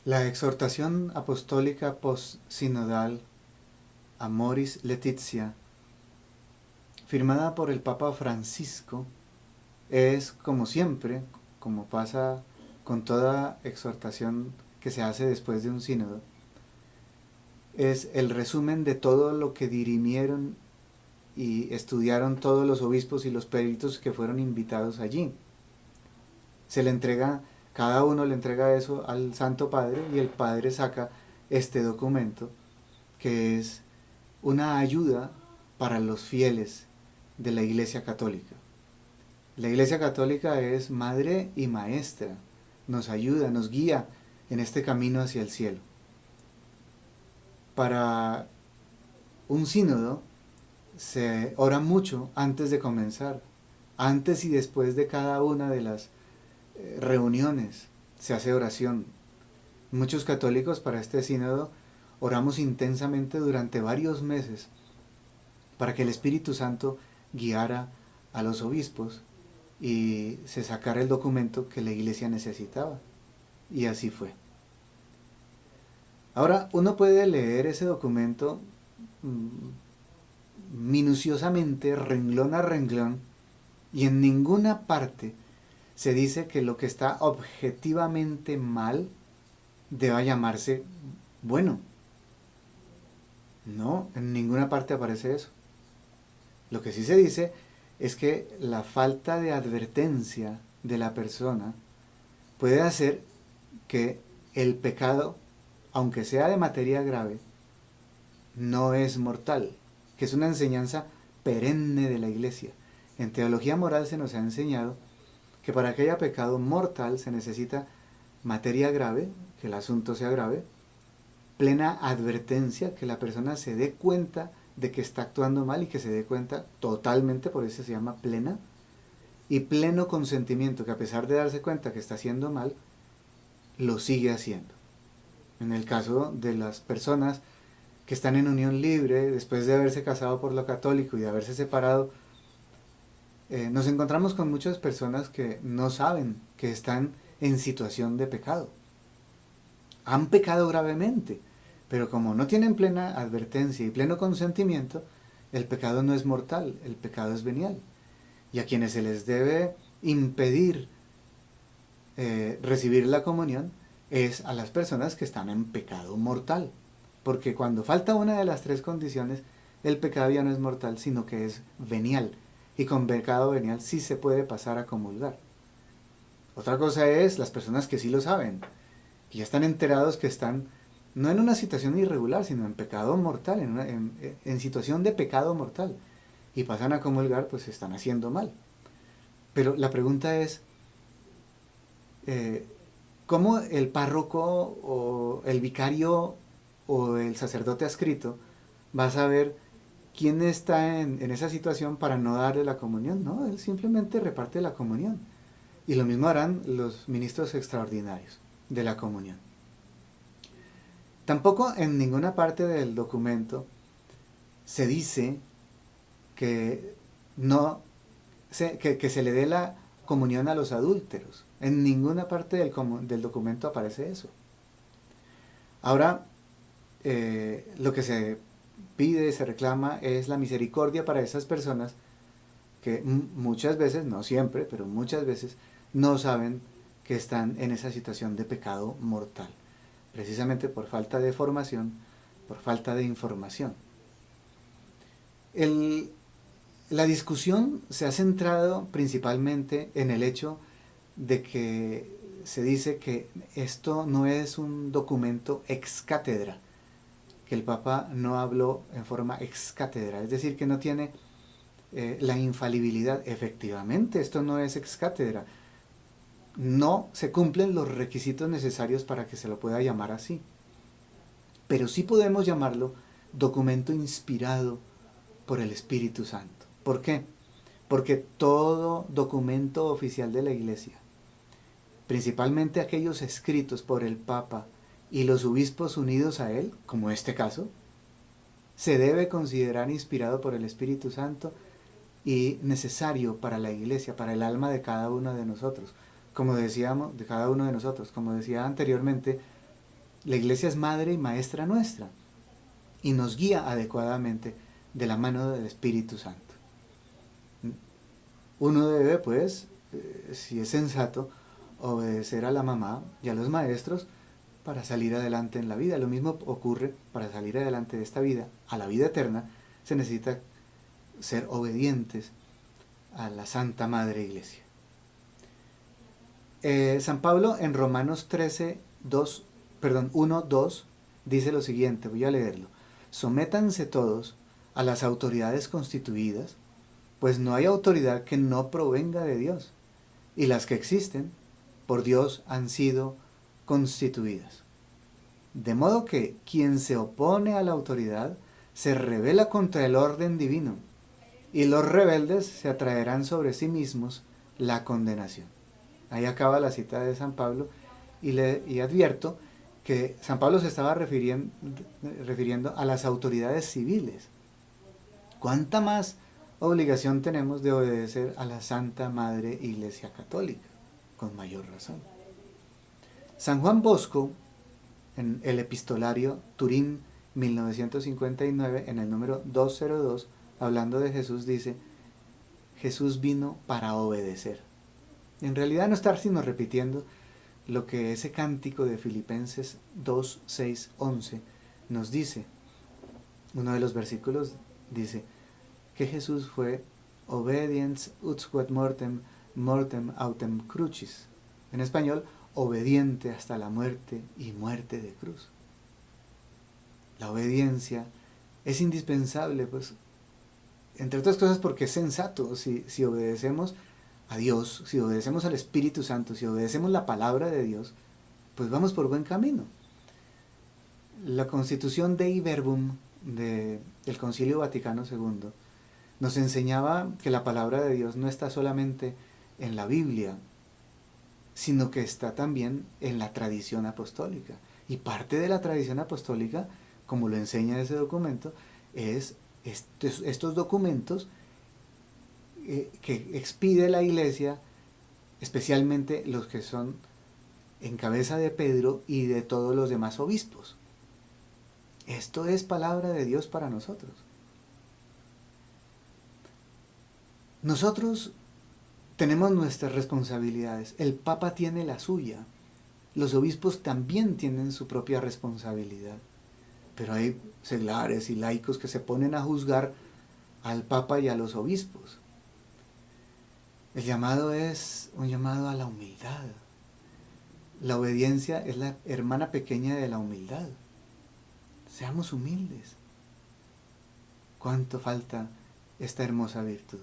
La exhortación apostólica post-sinodal Amoris Laetitia, firmada por el Papa Francisco, es, como siempre, como pasa con toda exhortación que se hace después de un sínodo, es el resumen de todo lo que dirimieron y estudiaron todos los obispos y los peritos que fueron invitados allí. Se le entrega, cada uno le entrega eso al Santo Padre y el Padre saca este documento que es una ayuda para los fieles de la Iglesia Católica. La Iglesia Católica es madre y maestra, nos ayuda, nos guía en este camino hacia el cielo. Para un sínodo se ora mucho antes de comenzar, antes y después de cada una de las reuniones se hace oración. Muchos católicos para este sínodo oramos intensamente durante varios meses para que el Espíritu Santo guiara a los obispos y se sacara el documento que la Iglesia necesitaba. Y así fue. Ahora, uno puede leer ese documento minuciosamente, renglón a renglón, y en ninguna parte se dice que lo que está objetivamente mal deba llamarse bueno. No, en ninguna parte aparece eso. Lo que sí se dice es que la falta de advertencia de la persona puede hacer que el pecado, aunque sea de materia grave, no es mortal, que es una enseñanza perenne de la Iglesia. En teología moral se nos ha enseñado que para que haya pecado mortal se necesita materia grave, que el asunto sea grave, plena advertencia, que la persona se dé cuenta de que está actuando mal y que se dé cuenta totalmente, por eso se llama plena, y pleno consentimiento, que a pesar de darse cuenta que está haciendo mal, lo sigue haciendo. En el caso de las personas que están en unión libre, después de haberse casado por lo católico y de haberse separado, nos encontramos con muchas personas que no saben que están en situación de pecado. Han pecado gravemente, pero como no tienen plena advertencia y pleno consentimiento, el pecado no es mortal, el pecado es venial. Y a quienes se les debe impedir recibir la comunión es a las personas que están en pecado mortal. Porque cuando falta una de las tres condiciones, el pecado ya no es mortal, sino que es venial. Y con pecado venial sí se puede pasar a comulgar. Otra cosa es las personas que sí lo saben, que ya están enterados que están no en una situación irregular, sino en pecado mortal, en situación de pecado mortal, y pasan a comulgar, pues están haciendo mal. Pero la pregunta es, ¿cómo el párroco o el vicario o el sacerdote adscrito va a saber quién está en esa situación para no darle la comunión? No, él simplemente reparte la comunión. Y lo mismo harán los ministros extraordinarios de la comunión. Tampoco en ninguna parte del documento se dice que que se le dé la comunión a los adúlteros. En ninguna parte del documento aparece eso. Ahora, lo que se pide, se reclama, es la misericordia para esas personas que muchas veces, no siempre, pero muchas veces, no saben que están en esa situación de pecado mortal, precisamente por falta de formación, por falta de información. La discusión se ha centrado principalmente en el hecho de que se dice que esto no es un documento ex cátedra, que el Papa no habló en forma ex cátedra, es decir, que no tiene la infalibilidad. Efectivamente, esto no es ex cátedra, no se cumplen los requisitos necesarios para que se lo pueda llamar así, pero sí podemos llamarlo documento inspirado por el Espíritu Santo. ¿Por qué? Porque todo documento oficial de la Iglesia, principalmente aquellos escritos por el Papa y los obispos unidos a él, como este caso, se debe considerar inspirado por el Espíritu Santo y necesario para la Iglesia, para el alma de cada uno de nosotros. Como decíamos, de cada uno de nosotros, como decía anteriormente, La iglesia es madre y maestra nuestra y nos guía adecuadamente de la mano del Espíritu Santo. Uno debe, pues, si es sensato, obedecer a la mamá y a los maestros para salir adelante en la vida. Lo mismo ocurre para salir adelante de esta vida a la vida eterna. Se necesita ser obedientes a la Santa Madre Iglesia. San Pablo en Romanos 1, 2 dice lo siguiente, voy a leerlo. Sométanse todos a las autoridades constituidas, pues no hay autoridad que no provenga de Dios, y las que existen por Dios han sido constituidas. De modo que quien se opone a la autoridad se rebela contra el orden divino, y los rebeldes se atraerán sobre sí mismos la condenación. Ahí acaba la cita de San Pablo, y advierto que San Pablo se estaba refiriendo a las autoridades civiles. ¿Cuánta más obligación tenemos de obedecer a la Santa Madre Iglesia Católica? Con mayor razón. San Juan Bosco, en el epistolario Turín 1959, en el número 202, hablando de Jesús, dice: Jesús vino para obedecer. En realidad no estar sino repitiendo lo que ese cántico de Filipenses 2, 6, 11 nos dice. Uno de los versículos dice que Jesús fue obediens ut quod mortem, mortem autem crucis. En español, obediente hasta la muerte y muerte de cruz. La obediencia es indispensable, pues, entre otras cosas porque es sensato. Si obedecemos a Dios, si obedecemos al Espíritu Santo, si obedecemos la palabra de Dios, pues vamos por buen camino. La Constitución Dei Verbum del Concilio Vaticano II nos enseñaba que la palabra de Dios no está solamente en la Biblia, sino que está también en la tradición apostólica. Y parte de la tradición apostólica, como lo enseña ese documento, es estos documentos que expide la Iglesia, especialmente los que son en cabeza de Pedro y de todos los demás obispos. Esto es palabra de Dios para nosotros. Nosotros tenemos nuestras responsabilidades. El Papa tiene la suya. Los obispos también tienen su propia responsabilidad. Pero hay seglares y laicos que se ponen a juzgar al Papa y a los obispos. El llamado es un llamado a la humildad. La obediencia es la hermana pequeña de la humildad. Seamos humildes. ¿Cuánto falta esta hermosa virtud?